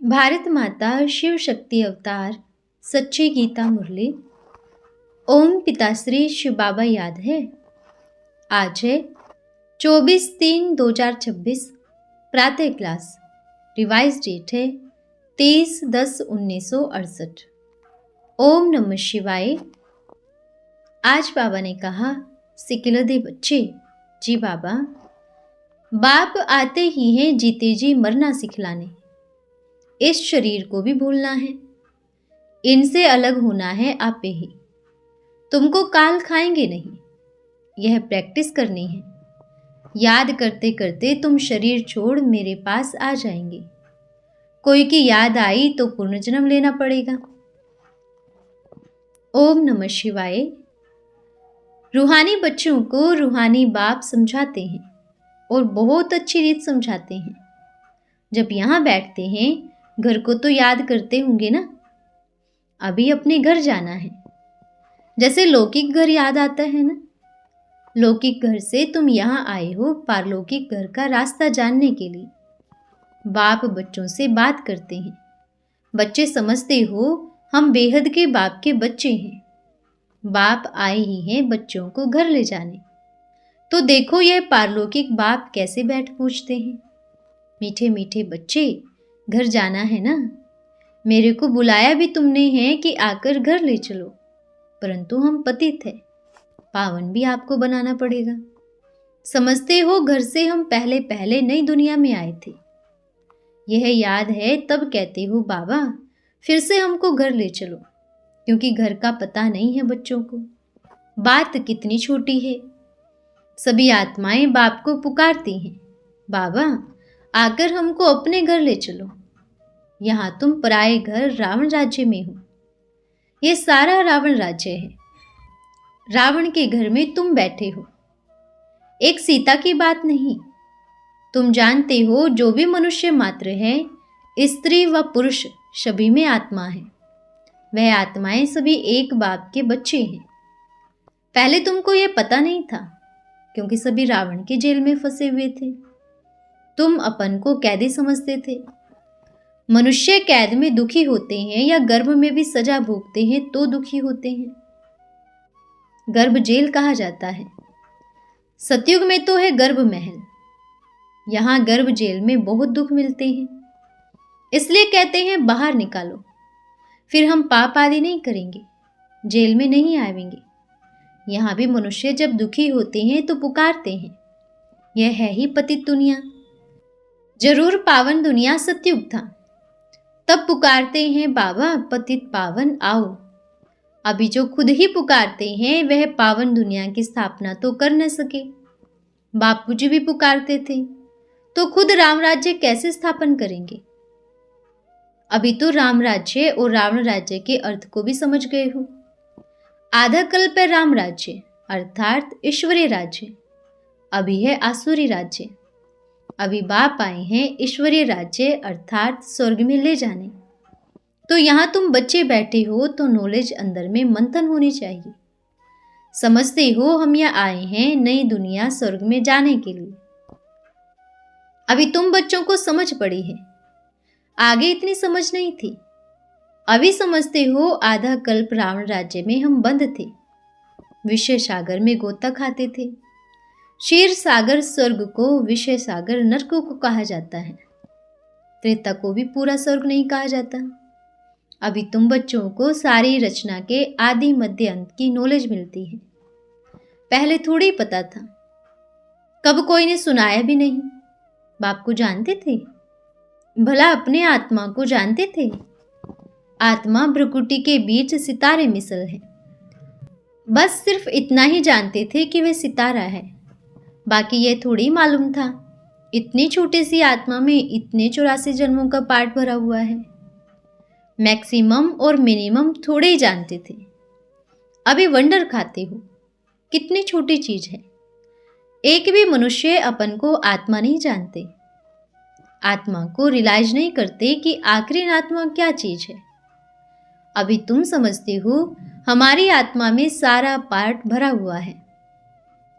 भारत माता शिव शक्ति अवतार सच्ची गीता मुरली। ओम पिताश्री शिव बाबा याद है। आज है 24/3/2026 प्रातः क्लास। रिवाइज डेट है 23/10/1968। ओम नमः शिवाय। आज बाबा ने कहा, सिकिलदे बच्चे। जी बाबा, बाप आते ही हैं जीते जी मरना सिखलाने। इस शरीर को भी भूलना है, इनसे अलग होना है आपे ही। तुमको काल खाएंगे नहीं, यह प्रैक्टिस करनी है। याद करते करते तुम शरीर छोड़ मेरे पास आ जाएंगे। कोई की याद आई तो पुनर्जन्म लेना पड़ेगा। ओम नमः शिवाय। रूहानी बच्चों को रूहानी बाप समझाते हैं और बहुत अच्छी रीत समझाते हैं। जब यहाँ बैठते हैं, घर को तो याद करते होंगे ना। अभी अपने घर जाना है। जैसे लौकिक घर याद आता है ना। लौकिक घर से तुम यहाँ आए हो पारलौकिक घर का रास्ता जानने के लिए। बाप बच्चों से बात करते हैं। बच्चे समझते हो हम बेहद के बाप के बच्चे हैं। बाप आए ही हैं बच्चों को घर ले जाने। तो देखो यह पारलौकिक बाप कैसे बैठ पूछते हैं, मीठे मीठे बच्चे, घर जाना है ना। मेरे को बुलाया भी तुमने है कि आकर घर ले चलो, परंतु हम पतित हैं, पावन भी आपको बनाना पड़ेगा। समझते हो घर से हम पहले पहले नई दुनिया में आए थे। यह याद है तब कहते हो बाबा फिर से हमको घर ले चलो, क्योंकि घर का पता नहीं है बच्चों को। बात कितनी छोटी है। सभी आत्माएं बाप को पुकारती हैं, बाबा आकर हमको अपने घर ले चलो। यहाँ तुम पराए घर रावण राज्य में हो। ये सारा रावण राज्य है। रावण के घर में तुम बैठे हो। एक सीता की बात नहीं। तुम जानते हो जो भी मनुष्य मात्र है, स्त्री व पुरुष सभी में आत्मा है। वह आत्माएं सभी एक बाप के बच्चे हैं। पहले तुमको यह पता नहीं था, क्योंकि सभी रावण के जेल में फंसे हुए थे। तुम अपन को कैदी समझते थे। मनुष्य कैद में दुखी होते हैं या गर्भ में भी सजा भोगते हैं तो दुखी होते हैं। गर्भ जेल कहा जाता है। सतयुग में तो है गर्भ महल। यहाँ गर्भ जेल में बहुत दुख मिलते हैं, इसलिए कहते हैं बाहर निकालो, फिर हम पाप आदि नहीं करेंगे, जेल में नहीं आएंगे। यहाँ भी मनुष्य जब दुखी होते हैं तो पुकारते हैं। यह है ही पतित दुनिया। जरूर पावन दुनिया सतयुग था, तब पुकारते हैं बाबा पतित पावन आओ। अभी जो खुद ही पुकारते हैं वह पावन दुनिया की स्थापना तो कर न सके। बापू जी भी पुकारते थे, तो खुद राम राज्य कैसे स्थापन करेंगे। अभी तो राम राज्य और रावण राज्य के अर्थ को भी समझ गए हो। आधा कल्प है राम राज्य अर्थात ईश्वरीय राज्य, अभी है आसुरी राज्य। अभी बाप आए हैं ईश्वरीय राज्य अर्थात स्वर्ग में ले जाने। तो यहाँ तुम बच्चे बैठे हो तो नॉलेज अंदर में मंथन होनी चाहिए। समझते हो हम यहाँ आए हैं नई दुनिया स्वर्ग में जाने के लिए। अभी तुम बच्चों को समझ पड़ी है, आगे इतनी समझ नहीं थी। अभी समझते हो आधा कल्प रावण राज्य में हम बंद थे, विषय सागर में गोता खाते थे। क्षीर सागर स्वर्ग को, विषय सागर नरक को कहा जाता है। त्रेता को भी पूरा स्वर्ग नहीं कहा जाता। अभी तुम बच्चों को सारी रचना के आदि मध्य अंत की नॉलेज मिलती है। पहले थोड़ी पता था, कब कोई ने सुनाया भी नहीं। बाप को जानते थे, भला अपने आत्मा को जानते थे। आत्मा भ्रुकुटी के बीच सितारे मिसल है। बस सिर्फ इतना ही जानते थे कि वह सितारा है, बाकी यह थोड़ी मालूम था इतनी छोटी सी आत्मा में इतने 84 जन्मों का पार्ट भरा हुआ है। मैक्सिमम और मिनिमम थोड़े ही जानते थे। अभी वंडर खाते हो, कितनी छोटी चीज है। एक भी मनुष्य अपन को आत्मा नहीं जानते, आत्मा को रियलाइज नहीं करते कि आखिरी आत्मा क्या चीज है। अभी तुम समझते हो हमारी आत्मा में सारा पार्ट भरा हुआ है।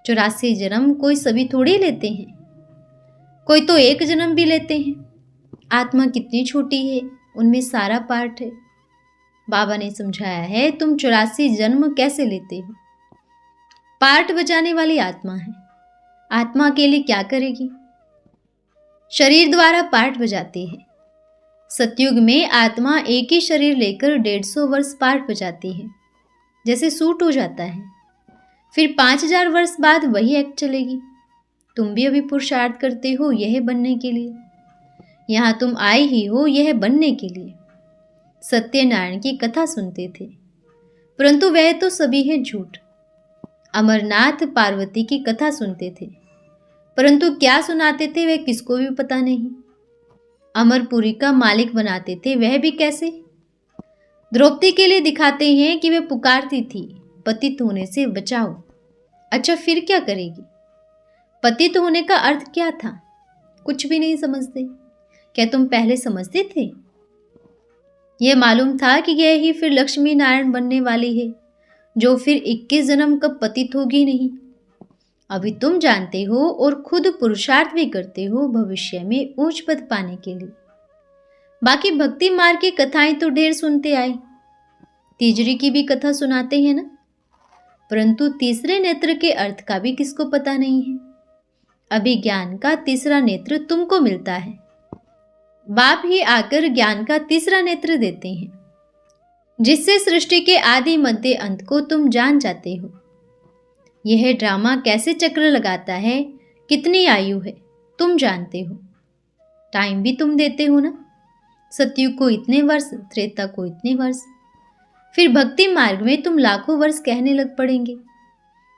84 जन्म कोई सभी थोड़ी लेते हैं, कोई तो एक जन्म भी लेते हैं। आत्मा कितनी छोटी है, उनमें सारा पार्ट है। बाबा ने समझाया है, तुम 84 जन्म कैसे लेते हो। पार्ट बजाने वाली आत्मा है। आत्मा अकेली क्या करेगी? शरीर द्वारा पार्ट बजाती है। सतयुग में आत्मा एक ही शरीर लेकर 150 वर्ष पार्ट बजाती है, जैसे सूट हो जाता है। फिर 5000 वर्ष बाद वही एक्ट चलेगी। तुम भी अभी पुरुषार्थ करते हो यह बनने के लिए। यहाँ तुम आए ही हो यह बनने के लिए। सत्यनारायण की कथा सुनते थे, परंतु वह तो सभी है झूठ। अमरनाथ पार्वती की कथा सुनते थे, परंतु क्या सुनाते थे वह किसको भी पता नहीं। अमरपुरी का मालिक बनाते थे, वह भी कैसे? द्रौपदी के लिए दिखाते हैं कि वह पुकारती थी, पतित होने से बचाओ। अच्छा, फिर क्या करेगी? पतित होने का अर्थ क्या था? कुछ भी नहीं समझते। क्या तुम पहले समझते थे? यह मालूम था कि यह ही फिर लक्ष्मी नारायण बनने वाली है, जो फिर 21 जन्म कब पतित होगी नहीं। अभी तुम जानते हो और खुद पुरुषार्थ भी करते हो भविष्य में ऊंच पद पाने के लिए। बाकी भक्ति मार्ग की कथाएं तो ढेर सुनते आए। तीजरी की भी कथा सुनाते हैं ना, परंतु तीसरे नेत्र के अर्थ का भी किसको पता नहीं है। अभी ज्ञान का तीसरा नेत्र तुमको मिलता है। बाप ही आकर ज्ञान का तीसरा नेत्र देते हैं, जिससे सृष्टि के आदि मध्य अंत को तुम जान जाते हो। यह ड्रामा कैसे चक्र लगाता है, कितनी आयु है, तुम जानते हो। टाइम भी तुम देते हो ना। सतयुग को इतने वर्ष, त्रेता को इतने वर्ष, फिर भक्ति मार्ग में तुम लाखों वर्ष कहने लग पड़ेंगे।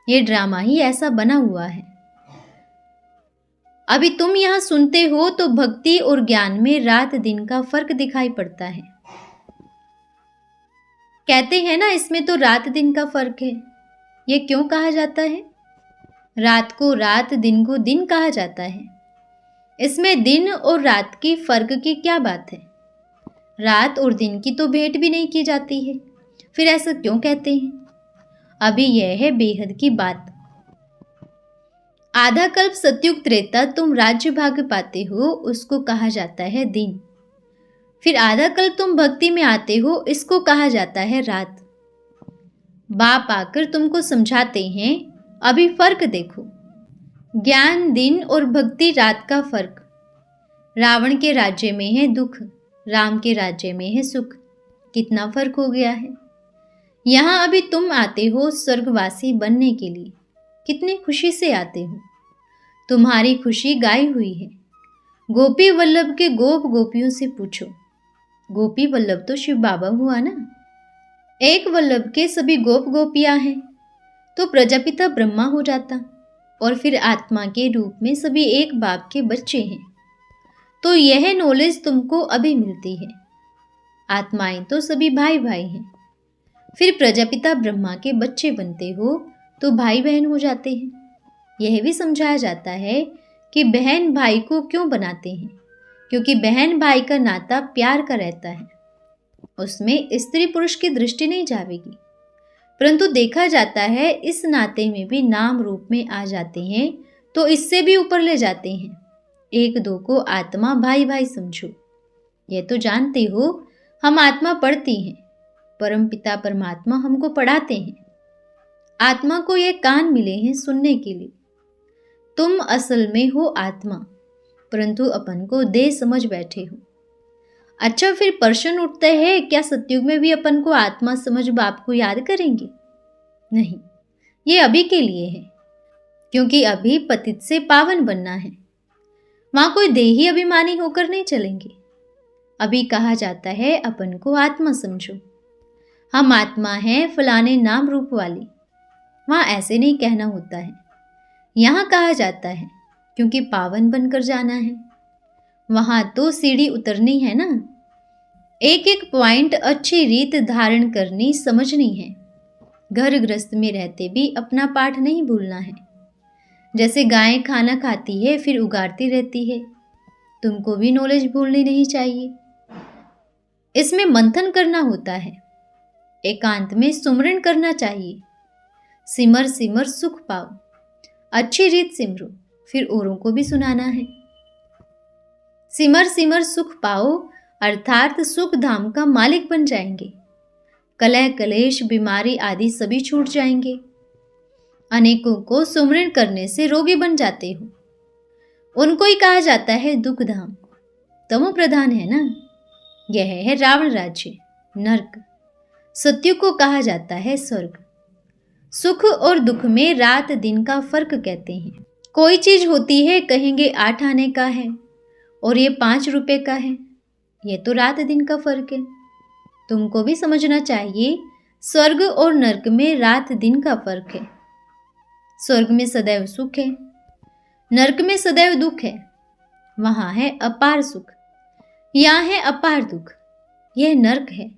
ये ड्रामा ही ऐसा बना हुआ है। अभी तुम यहां सुनते हो तो भक्ति और ज्ञान में रात दिन का फर्क दिखाई पड़ता है। कहते हैं ना, इसमें तो रात दिन का फर्क है। ये क्यों कहा जाता है? रात को रात, दिन को दिन कहा जाता है। इसमें दिन और रात की फर्क की क्या बात है? रात और दिन की तो भेंट भी नहीं की जाती है, फिर ऐसा क्यों कहते हैं? अभी यह है बेहद की बात। आधा कल्प सतयुग त्रेता तुम राज्य भाग पाते हो, उसको कहा जाता है दिन। फिर आधा कल्प तुम भक्ति में आते हो, इसको कहा जाता है रात। बाप आकर तुमको समझाते हैं, अभी फर्क देखो। ज्ञान दिन और भक्ति रात का फर्क। रावण के राज्य में है दुख, राम के राज्य में है सुख। कितना फर्क हो गया है। यहाँ अभी तुम आते हो स्वर्गवासी बनने के लिए, कितनी खुशी से आते हो। तुम्हारी खुशी गाई हुई है। गोपी वल्लभ के गोप गोपियों से पूछो। गोपी वल्लभ तो शिव बाबा हुआ ना। एक वल्लभ के सभी गोप गोपियां हैं, तो प्रजापिता ब्रह्मा हो जाता, और फिर आत्मा के रूप में सभी एक बाप के बच्चे हैं। तो यह नॉलेज तुमको अभी मिलती है। आत्माएं तो सभी भाई भाई हैं। फिर प्रजापिता ब्रह्मा के बच्चे बनते हो तो भाई बहन हो जाते हैं। यह भी समझाया जाता है कि बहन भाई को क्यों बनाते हैं, क्योंकि बहन भाई का नाता प्यार का रहता है। उसमें स्त्री पुरुष की दृष्टि नहीं जाएगी, परंतु देखा जाता है इस नाते में भी नाम रूप में आ जाते हैं, तो इससे भी ऊपर ले जाते हैं। एक दो को आत्मा भाई भाई समझो। यह तो जानते हो हम आत्मा पढ़ती हैं, परम पिता परमात्मा हमको पढ़ाते हैं। आत्मा को ये कान मिले हैं सुनने के लिए। तुम असल में हो आत्मा, परंतु अपन को देह समझ बैठे हो। अच्छा, फिर प्रश्न उठता है, क्या सतयुग में भी अपन को आत्मा समझ बाप को याद करेंगे? नहीं, ये अभी के लिए है, क्योंकि अभी पतित से पावन बनना है। वहां कोई देही अभिमानी होकर नहीं चलेंगे। अभी कहा जाता है अपन को आत्मा समझो, हम आत्मा हैं फलाने नाम रूप वाली। वहां ऐसे नहीं कहना होता है। यहाँ कहा जाता है क्योंकि पावन बनकर जाना है। वहां तो सीढ़ी उतरनी है ना। एक एक पॉइंट अच्छी रीत धारण करनी समझनी है। घर गृहस्थ में रहते भी अपना पाठ नहीं भूलना है। जैसे गाय खाना खाती है फिर उगारती रहती है, तुमको भी नॉलेज भूलनी नहीं चाहिए। इसमें मंथन करना होता है। एकांत में सुमरण करना चाहिए। सिमर सिमर सुख पाओ। अच्छी रीत सिमरो, फिर औरों को भी सुनाना है। सिमर सिमर सुख पाओ अर्थात सुख धाम का मालिक बन जाएंगे। कलह कलेश बीमारी आदि सभी छूट जाएंगे। अनेकों को सुमरण करने से रोगी बन जाते हो। उनको ही कहा जाता है दुख धाम। तमो प्रधान है ना। यह है रावण राज्य, नरक। सत्यु को कहा जाता है स्वर्ग। सुख और दुख में रात दिन का फर्क कहते हैं। कोई चीज होती है कहेंगे 8 आने का है और ये 5 रुपए का है। ये तो रात दिन का फर्क है। तुमको भी समझना चाहिए, स्वर्ग और नरक में रात दिन का फर्क है। स्वर्ग में सदैव सुख है, नरक में सदैव दुख है। वहां है अपार सुख, यहाँ है अपार दुख। यह नरक है।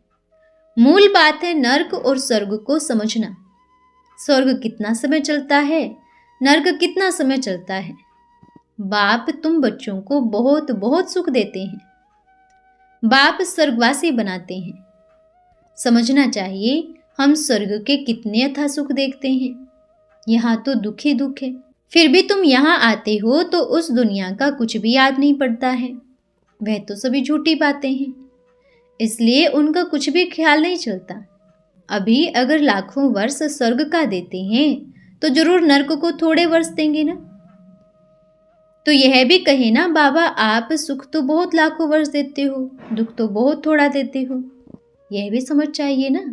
मूल बात है नरक और स्वर्ग को समझना। स्वर्ग कितना समय चलता है, नरक कितना समय चलता है। बाप तुम बच्चों को बहुत बहुत सुख देते हैं। बाप स्वर्गवासी बनाते हैं। समझना चाहिए हम स्वर्ग के कितने अथाह सुख देखते हैं। यहाँ तो दुख ही दुख है। फिर भी तुम यहाँ आते हो तो उस दुनिया का कुछ भी याद नहीं पड़ता है। वह तो सभी झूठी बातें हैं, इसलिए उनका कुछ भी ख्याल नहीं चलता। अभी अगर लाखों वर्ष स्वर्ग का देते हैं तो जरूर नरक को थोड़े वर्ष देंगे ना। तो यह भी कहे ना बाबा आप सुख तो बहुत लाखों वर्ष देते हो, दुख तो बहुत थोड़ा देते हो। यह भी समझ चाहिए ना।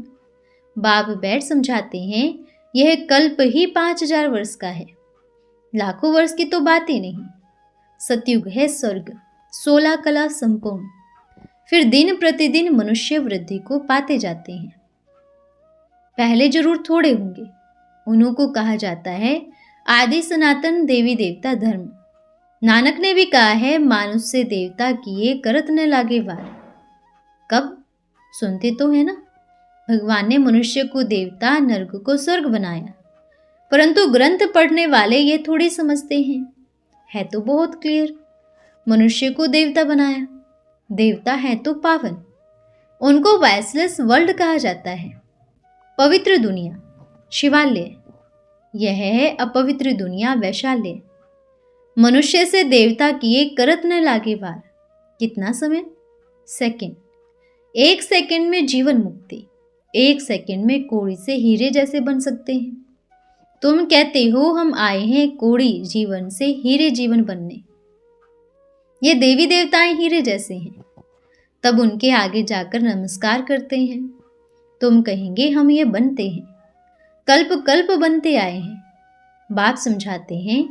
बाप बैठ समझाते हैं यह कल्प ही 5000 वर्ष का है। लाखों वर्ष की तो बात ही नहीं। सतयुग है स्वर्ग, 16 कला संपूर्ण। फिर दिन प्रतिदिन मनुष्य वृद्धि को पाते जाते हैं। पहले जरूर थोड़े होंगे। उन्हों को कहा जाता है आदि सनातन देवी देवता धर्म। नानक ने भी कहा है मानुष से देवता किए करत न लागे वार। कब सुनते तो है ना। भगवान ने मनुष्य को देवता, नरक को स्वर्ग बनाया, परंतु ग्रंथ पढ़ने वाले ये थोड़ी समझते हैं। है तो बहुत क्लियर। मनुष्य को देवता बनाया। देवता है तो पावन। उनको वैसलेस वर्ल्ड कहा जाता है। पवित्र दुनिया शिवालय, यह है अपवित्र दुनिया वैशाल्य। मनुष्य से देवता किए करत न लागे वार। कितना समय? सेकंड। 1 सेकंड में जीवन मुक्ति। 1 सेकंड में कोड़ी से हीरे जैसे बन सकते हैं। तुम कहते हो हम आए हैं कोड़ी जीवन से हीरे जीवन बनने। ये देवी देवताएं हीरे जैसे हैं, तब उनके आगे जाकर नमस्कार करते हैं। तुम कहेंगे हम ये बनते हैं, कल्प कल्प बनते आए हैं। बाप समझाते हैं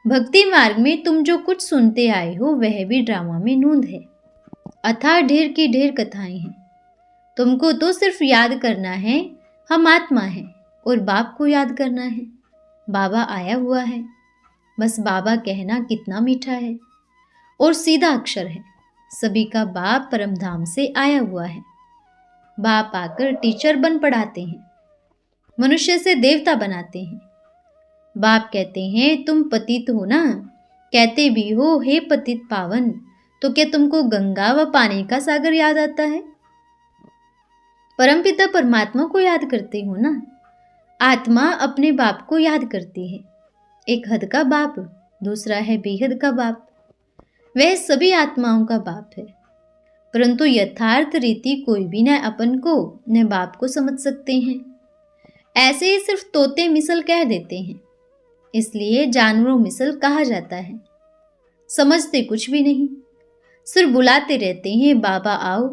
भक्ति मार्ग में तुम जो कुछ सुनते आए हो वह भी ड्रामा में नूंद है। अथाह ढेर की ढेर कथाएं हैं। तुमको तो सिर्फ याद करना है हम आत्मा हैं और बाप को याद करना है। बाबा आया हुआ है। बस बाबा कहना कितना मीठा है और सीधा अक्षर है। सभी का बाप परमधाम से आया हुआ है। बाप आकर टीचर बन पढ़ाते हैं, मनुष्य से देवता बनाते हैं। बाप कहते हैं तुम पतित हो ना, कहते भी हो हे पतित पावन, तो क्या तुमको गंगा व पानी का सागर याद आता है? परमपिता परमात्मा को याद करते हो ना। आत्मा अपने बाप को याद करती है। एक हद का बाप, दूसरा है बेहद का बाप। वह सभी आत्माओं का बाप है, परंतु यथार्थ रीति कोई भी न अपन को न बाप को समझ सकते हैं। ऐसे ही सिर्फ तोते मिसल कह देते हैं, इसलिए जानवरों मिसल कहा जाता है। समझते कुछ भी नहीं, सिर्फ बुलाते रहते हैं बाबा आओ।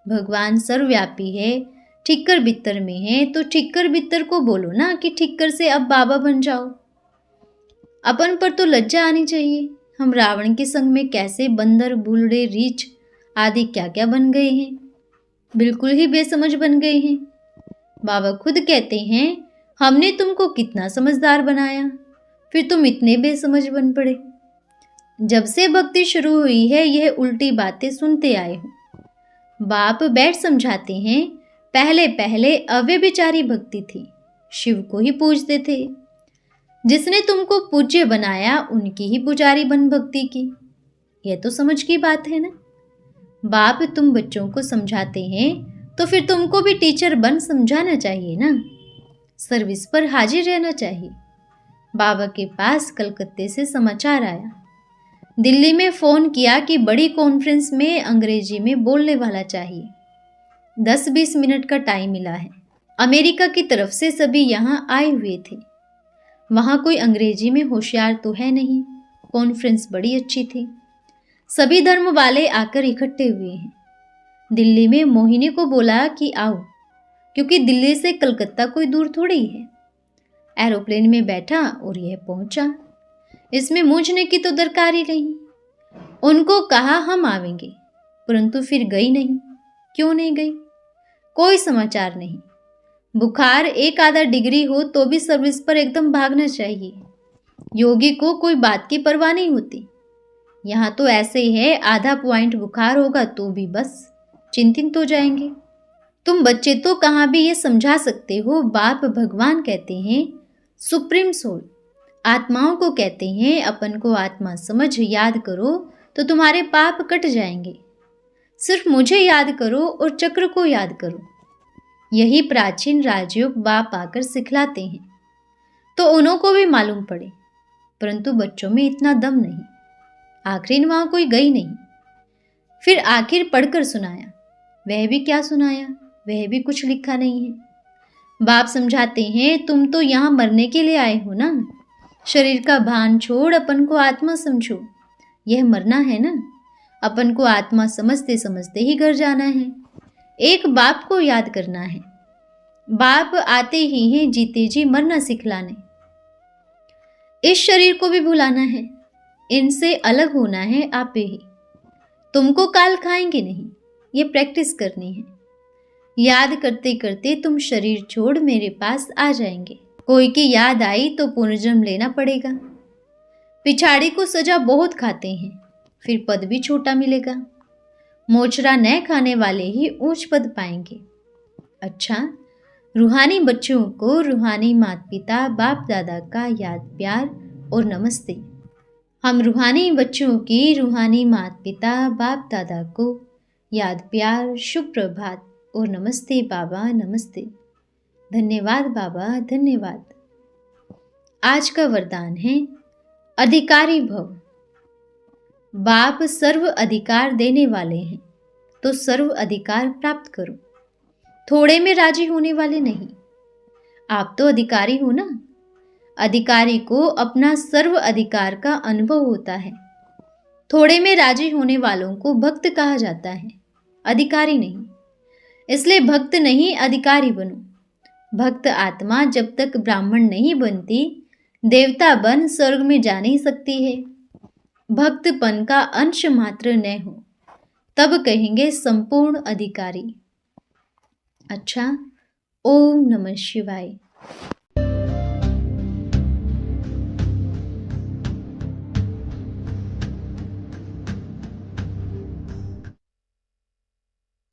भगवान सर्वव्यापी है, ठिक्कर बित्तर में है, तो ठिक्कर बित्तर को बोलो ना कि ठिक्कर से अब बाबा बन जाओ। अपन पर तो लज्जा आनी चाहिए। हम रावण के संग में कैसे बंदर, बूढ़े, रीछ आदि क्या क्या बन गए हैं। बिल्कुल ही बेसमझ बन गए हैं। बाबा खुद कहते हैं हमने तुमको कितना समझदार बनाया, फिर तुम इतने बेसमझ बन पड़े। जब से भक्ति शुरू हुई है यह उल्टी बातें सुनते आए हो। बाप बैठ समझाते हैं पहले पहले अव्यभिचारी भक्ति थी, शिव को ही पूजते थे। जिसने तुमको पूज्य बनाया उनकी ही पुजारी बन भक्ति की। यह तो समझ की बात है ना। बाप तुम बच्चों को समझाते हैं तो फिर तुमको भी टीचर बन समझाना चाहिए ना। सर्विस पर हाजिर रहना चाहिए। बाबा के पास कलकत्ते से समाचार आया, दिल्ली में फ़ोन किया कि बड़ी कॉन्फ्रेंस में अंग्रेजी में बोलने वाला चाहिए। 10-20 मिनट का टाइम मिला है। अमेरिका की तरफ से सभी यहाँ आए हुए थे। वहाँ कोई अंग्रेजी में होशियार तो है नहीं। कॉन्फ्रेंस बड़ी अच्छी थी। सभी धर्म वाले आकर इकट्ठे हुए हैं। दिल्ली में मोहिनी को बोला कि आओ, क्योंकि दिल्ली से कलकत्ता कोई दूर थोड़ी है। एरोप्लेन में बैठा और यह पहुंचा। इसमें मूंझने की तो दरकार ही नहीं। उनको कहा हम आवेंगे, परंतु फिर गई नहीं। क्यों नहीं गई? कोई समाचार नहीं। बुखार 1-आधा डिग्री हो तो भी सर्विस पर एकदम भागना चाहिए। योगी को कोई बात की परवाह नहीं होती। यहाँ तो ऐसे ही है, आधा पॉइंट बुखार होगा तो भी बस चिंतित हो जाएंगे। तुम बच्चे तो कहाँ भी ये समझा सकते हो, बाप भगवान कहते हैं, सुप्रीम सोल आत्माओं को कहते हैं, अपन को आत्मा समझ याद करो तो तुम्हारे पाप कट जाएंगे। सिर्फ मुझे याद करो और चक्र को याद करो। यही प्राचीन राजयोग बाप आकर सिखलाते हैं, तो उन्हों को भी मालूम पड़े, परंतु बच्चों में इतना दम नहीं। आखिर वहां कोई गई नहीं। फिर आखिर पढ़कर सुनाया। वह भी क्या सुनाया? वह भी कुछ लिखा नहीं है। बाप समझाते हैं, तुम तो यहाँ मरने के लिए आए हो ना। शरीर का भान छोड़ अपन को आत्मा समझो। यह मरना है ना। अपन को आत्मा समझते समझते ही घर जाना है। एक बाप को याद करना है। बाप आते ही हैं जीते जी मरना सिखलाने। इस शरीर को भी भुलाना है। इनसे अलग होना है आपे ही। तुमको काल खाएंगे नहीं। ये प्रैक्टिस करनी है। याद करते करते तुम शरीर छोड़ मेरे पास आ जाएंगे। कोई की याद आई तो पुनर्जन्म लेना पड़ेगा। पिछाड़ी को सजा बहुत खाते हैं, फिर पद भी छोटा मिलेगा। मोचरा न खाने वाले ही ऊंच पद पाएंगे। अच्छा, रूहानी बच्चों को रूहानी माता पिता बाप दादा का याद प्यार और नमस्ते। हम रूहानी बच्चों की रूहानी माता पिता बाप दादा को याद प्यार, शुभ प्रभात और नमस्ते बाबा, नमस्ते। धन्यवाद बाबा, धन्यवाद। आज का वरदान है अधिकारी भव। बाप सर्व अधिकार देने वाले हैं, तो सर्व अधिकार प्राप्त करो। थोड़े में राजी होने वाले नहीं। आप तो अधिकारी हो ना। अधिकारी को अपना सर्व अधिकार का अनुभव होता है। थोड़े में राजी होने वालों को भक्त कहा जाता है, अधिकारी नहीं। इसलिए भक्त नहीं, अधिकारी बनो। भक्त आत्मा जब तक ब्राह्मण नहीं बनती, देवता बन स्वर्ग में जा नहीं सकती है। भक्तपन का अंश मात्र न हो, तब कहेंगे संपूर्ण अधिकारी। अच्छा, ओम नमः शिवाय।